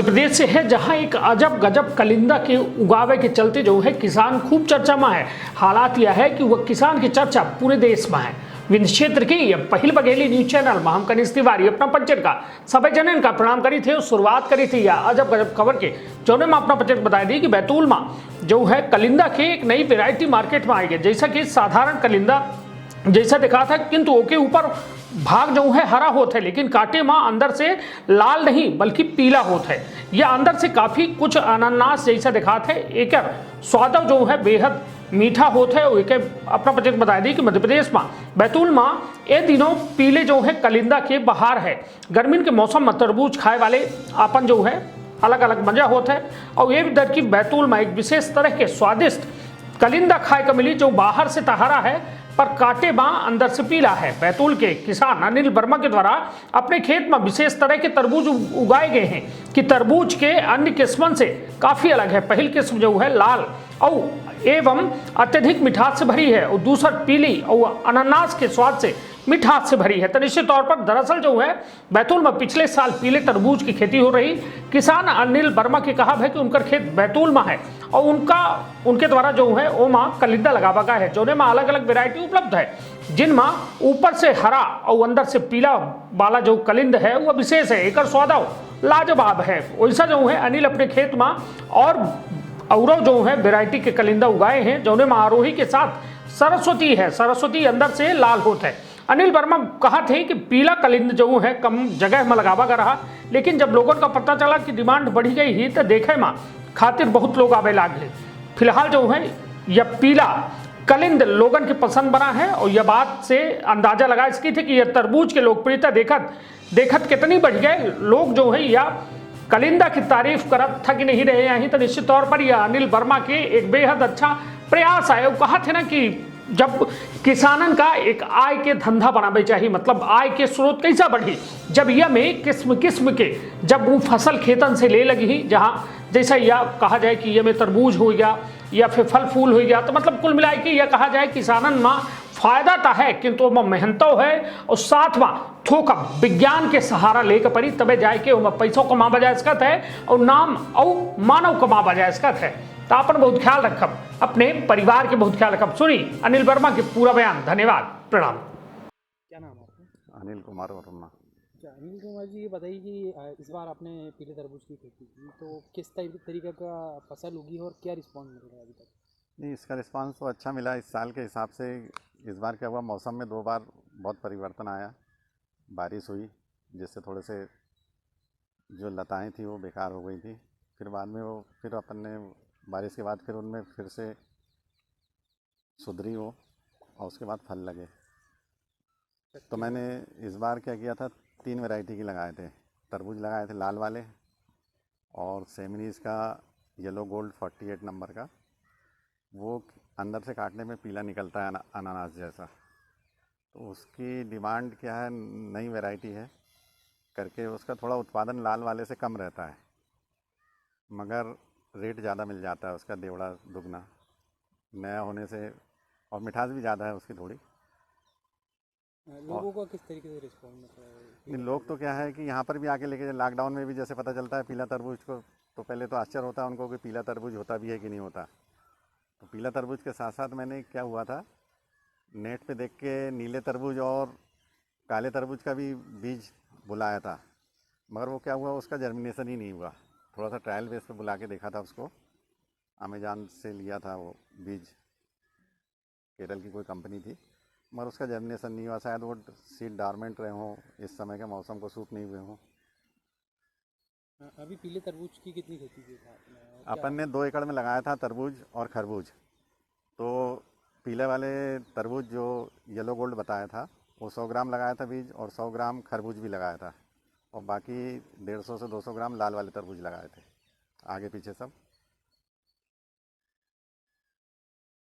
प्रदेश से है, जहां एक अजब गजब कलिंदा के उगावे के चलते जो है किसान खूब चर्चा में है। हालात यह है कि वह किसान की चर्चा पूरे देश में है। विंध्य क्षेत्र की यह पहल बघेली न्यूज चैनल में हम कनिष्ठ तिवारी अपना पंचर का सभी जनन का प्रणाम करी थे और शुरुआत करी थी यह अजब गजब खबर के, जो में अपना पंचर बता दी कि बैतूल में जो है कलिंदा के एक नई वेरायटी मार्केट में आई है। जैसा कि साधारण कलिंदा जैसा दिखा था, किंतु ओके ऊपर भाग जो है हरा होता है, लेकिन कांटे में अंदर से लाल नहीं बल्कि पीला होता है। यह अंदर से काफी कुछ अनानास जैसा दिखाता है। एक स्वाद जो है बेहद मीठा होता है। एक अपना बजट बता दी कि मध्य प्रदेश में बैतूल में ये दिनों पीले जो है कलिंदा के बहार है। गर्मी के मौसम में तरबूज खाए वाले अपन जो है अलग अलग मजा होता है। और ये दर की बैतूल में एक विशेष तरह के स्वादिष्ट कलिंदा खाए का मिली, जो बाहर से तहरा है पर कांटे बां अंदर से पीला है। बैतूल के किसान अनिल वर्मा के द्वारा अपने खेत में विशेष तरह के तरबूज उगाए गए हैं कि तरबूज के अन्य किस्मों से काफी अलग है। पहली किस्म जो है लाल और एवं अत्यधिक मिठास से भरी है और दूसरा पीली और अनानास के स्वाद से मिठास से भरी है। तो निश्चित तौर पर दरअसल जो है बैतूल में पिछले साल पीले तरबूज की खेती हो रही। किसान अनिल वर्मा के कहा है कि उनका खेत बैतूल में है और उनके द्वारा जो है ओमा कलिंदा लगावा गया है, जोने में अलग अलग वेरायटी उपलब्ध है, जिनमें ऊपर से हरा और अंदर से पीला वाला जो कलिंद है वह विशेष है। एक स्वाद लाजवाब है। वैसा जो है अनिल अपने खेत में और जो है वेरायटी के कलिंदा उगाए हैं, जोने में आरोही के साथ सरस्वती है। सरस्वती अंदर से लाल होता है। अनिल वर्मा कहा थे कि पीला कलिंद जो है कम जगह में लगावा गया रहा, लेकिन जब लोगों का पता चला कि डिमांड बढ़ी गई ही तो देखे में खातिर बहुत लोग आवे लागे। फिलहाल जो है यह पीला कलिंद लोगन की पसंद बना है और यह बात से अंदाजा लगा इसकी थी कि यह तरबूज की लोकप्रियता देखत कितनी बढ़ गए। लोग जो है या कलिंदा की तारीफ करत था कि नहीं रहे यहीं। तो निश्चित तौर पर यह अनिल वर्मा के एक बेहद अच्छा प्रयास है। वो कहा थे ना कि जब किसानन का एक आय के धंधा बनावे चाहिए, मतलब आय के स्रोत कैसा बढ़ी, जब यह में किस्म किस्म के जब वो फसल खेतन से ले लगी, जहाँ जैसा यह कहा जाए कि यह में तरबूज हो गया या फिर फल फूल हो गया, तो मतलब कुल मिला के यह कहा जाए किसानन में फायदा तो है, किंतु वह मेहनतो है और साथ में थोका विज्ञान के सहारा लेकर पड़ी, तबे जाए के वह पैसों कमा बजाय सकत है और नाम और मानव कमा बजाय सकत है। तो अपन बहुत ख्याल रखब, अपने परिवार के बहुत ख्याल रखब। सुनी अनिल वर्मा के पूरा बयान। धन्यवाद, प्रणाम। क्या नाम है आपका? अनिल कुमार वर्मा। अच्छा, अनिल कुमार जी, ये बताइए कि इस बार आपने पीले तरबूज की खेती की, तो किस तरीके का फसल उगी और क्या रिस्पॉन्स मिल रहा है अभी तक? नहीं, इसका रिस्पांस तो अच्छा मिला इस साल के हिसाब से। इस बार क्या हुआ, मौसम में 2 बार बहुत परिवर्तन आया। बारिश हुई जिससे थोड़े से जो लताएं थी वो बेकार हो गई थी। फिर बाद में वो फिर अपन ने बारिश के बाद फिर उनमें फिर से सुधरी वो और उसके बाद फल लगे। तो मैंने इस बार क्या किया था, 3 वैरायटी की लगाए थे। तरबूज लगाए थे लाल वाले और सेमिनीज़ का येलो गोल्ड 48 नंबर का, वो अंदर से काटने में पीला निकलता है अनानास जैसा। तो उसकी डिमांड क्या है, नई वैरायटी है करके उसका थोड़ा उत्पादन लाल वाले से कम रहता है, मगर रेट ज़्यादा मिल जाता है उसका, देवड़ा दुगना नया होने से, और मिठास भी ज़्यादा है उसकी थोड़ी। लोगों का किस तरीके से रिस्पॉन्स मिल रहा है? नहीं, लोग तो क्या है कि यहाँ पर भी आके लेके, लॉकडाउन में भी जैसे पता चलता है पीला तरबूज को, तो पहले तो आश्चर्य होता है उनको कि पीला तरबूज होता भी है कि नहीं होता। तो पीला तरबूज के साथ साथ मैंने क्या हुआ था, नेट पे देख के नीले तरबूज और काले तरबूज का भी बीज बुलाया था, मगर वो क्या हुआ, उसका जर्मिनेशन ही नहीं हुआ। थोड़ा सा ट्रायल बेस पे बुला के देखा था उसको, अमेज़न से लिया था वो बीज, केरल की कोई कंपनी थी, मगर उसका जर्मिनेशन नहीं हुआ। शायद वो सीड डॉर्मेंट रहे हों, इस समय के मौसम को सूट नहीं हुए हों। अभी पीले तरबूज की कितनी खेती की था आपने? अपन ने 2 एकड़ में लगाया था तरबूज और खरबूज। तो पीले वाले तरबूज जो येलो गोल्ड बताया था वो 100 ग्राम लगाया था बीज, और 100 ग्राम खरबूज भी लगाया था, और बाकी 150 से 200 ग्राम लाल वाले तरबूज लगाए थे, आगे पीछे सब